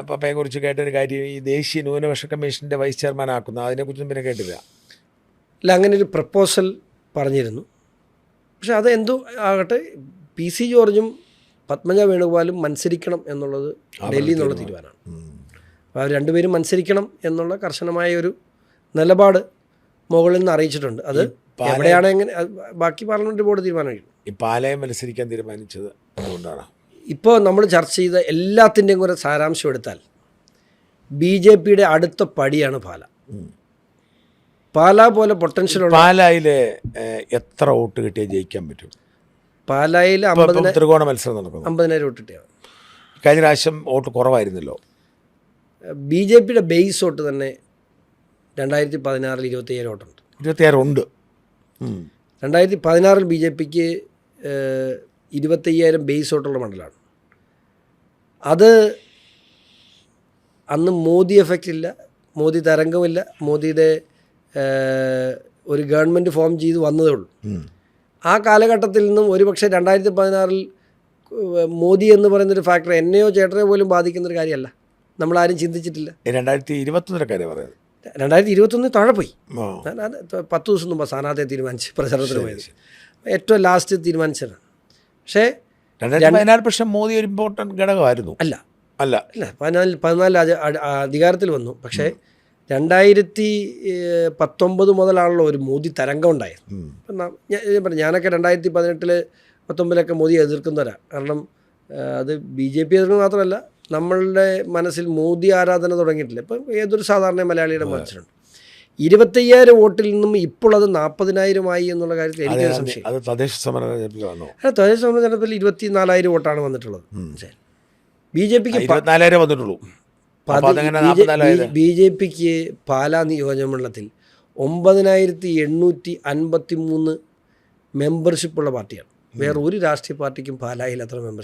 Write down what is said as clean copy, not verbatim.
പപ്പയെക്കുറിച്ച് കേട്ടൊരു കാര്യം, ഈ ദേശീയ ന്യൂനപക്ഷ കമ്മീഷൻ്റെ വൈസ് ചെയർമാൻ ആക്കുന്നു, അതിനെക്കുറിച്ചൊന്നും പിന്നെ കേട്ടില്ല. അല്ല, അങ്ങനെ ഒരു പ്രപ്പോസൽ പറഞ്ഞിരുന്നു. പക്ഷെ അത് എന്തോ ആകട്ടെ, PC ജോർജും പത്മജ വേണുഗോപാലും മത്സരിക്കണം എന്നുള്ളത് ഡൽഹിയിൽ നിന്നുള്ള തീരുമാനമാണ്. അപ്പോൾ അവർ രണ്ടുപേരും മത്സരിക്കണം എന്നുള്ള കർശനമായ ഒരു നിലപാട് മുകളിൽ നിന്ന് അറിയിച്ചിട്ടുണ്ട്. അത് എവിടെയാണ് എങ്ങനെ ബാക്കി പാർലമെൻറ്റ് ബോർഡ് തീരുമാനമായിരിക്കും. ഈ പാലായം മത്സരിക്കാൻ തീരുമാനിച്ചത് അതുകൊണ്ടാണ്. ഇപ്പോൾ നമ്മൾ ചർച്ച ചെയ്ത എല്ലാത്തിൻ്റെയും കൂടെ സാരാംശം എടുത്താൽ BJPയുടെ അടുത്ത പടിയാണ് പാല. പാല പോലെ പൊട്ടൻഷ്യലുള്ള പാലായിൽ എത്ര വോട്ട് കിട്ടിയാൽ ജയിക്കാൻ പറ്റും? പാലായിൽ ത്രികോണ മത്സരം നടക്കുന്നു, 50,000 വോട്ട് കിട്ടിയാണ്. കഴിഞ്ഞ പ്രാവശ്യം വോട്ട് കുറവായിരുന്നല്ലോ. BJPയുടെ ബേസ് വോട്ട് തന്നെ 2016 27 വോട്ടുണ്ട്. 26 ഉണ്ട്. 2016 BJPക്ക് 25,000 ബേസ് വോട്ടുള്ള മണ്ഡലമാണ്. അത് അന്ന് മോദി എഫക്റ്റ് ഇല്ല, മോദി തരംഗമില്ല, മോദിയുടെ ഒരു ഗവൺമെൻറ് ഫോം ചെയ്ത് വന്നതേ ഉള്ളൂ. ആ കാലഘട്ടത്തിൽ നിന്നും ഒരുപക്ഷെ 2016 മോദി എന്ന് പറയുന്നൊരു ഫാക്ടർ എന്നെയോ ചേട്ടനെയോ പോലും ബാധിക്കുന്നൊരു കാര്യമല്ല, നമ്മളാരും ചിന്തിച്ചിട്ടില്ല. 2021 കാര്യം പറയുന്നത്. 2021 താഴെ പോയി. 10 ദിവസം മുമ്പ് സ്ഥാനാർത്ഥിയെ തീരുമാനിച്ച് പ്രചരണത്തിന് പോയത്, ഏറ്റവും ലാസ്റ്റ് തീരുമാനിച്ചത്. പക്ഷേ 2014 പക്ഷേ മോദി ഒരു ഇമ്പോർട്ടൻറ്റ് ഘടകമായിരുന്നു. അല്ല 14 അധികാരത്തിൽ വന്നു. പക്ഷേ 2019 മുതലാണല്ലോ ഒരു മോദി തരംഗം ഉണ്ടായത്. ഞാനൊക്കെ 2018-19 മോദിയെ എതിർക്കുന്നവരാണ്. കാരണം അത് BJP എതിർക്കുന്നത് മാത്രമല്ല, നമ്മളുടെ മനസ്സിൽ മോദി ആരാധന തുടങ്ങിയിട്ടില്ല. ഇപ്പം ഏതൊരു സാധാരണ മലയാളിയുടെ മനസ്സിലുണ്ട്. 25,000 വോട്ടിൽ നിന്നും ഇപ്പോൾ അത് 40,000 ആയി എന്നുള്ള കാര്യത്തിൽ എനിക്ക് സംശയം. അത് തദ്ദേശ തെരഞ്ഞെടുപ്പിൽ 24,000 വോട്ടാണ് വന്നിട്ടുള്ളത്. BJPക്ക് 24,000 വന്നിട്ടുള്ളൂ. BJPക്ക് പാലാ നിയോജകമണ്ഡലത്തിൽ 9,853 മെമ്പർഷിപ്പുള്ള പാർട്ടിയാണ്. വേറെ ഒരു രാഷ്ട്രീയ പാർട്ടിക്കും പാലായിൽ അത്ര മെമ്പർഷിപ്പ്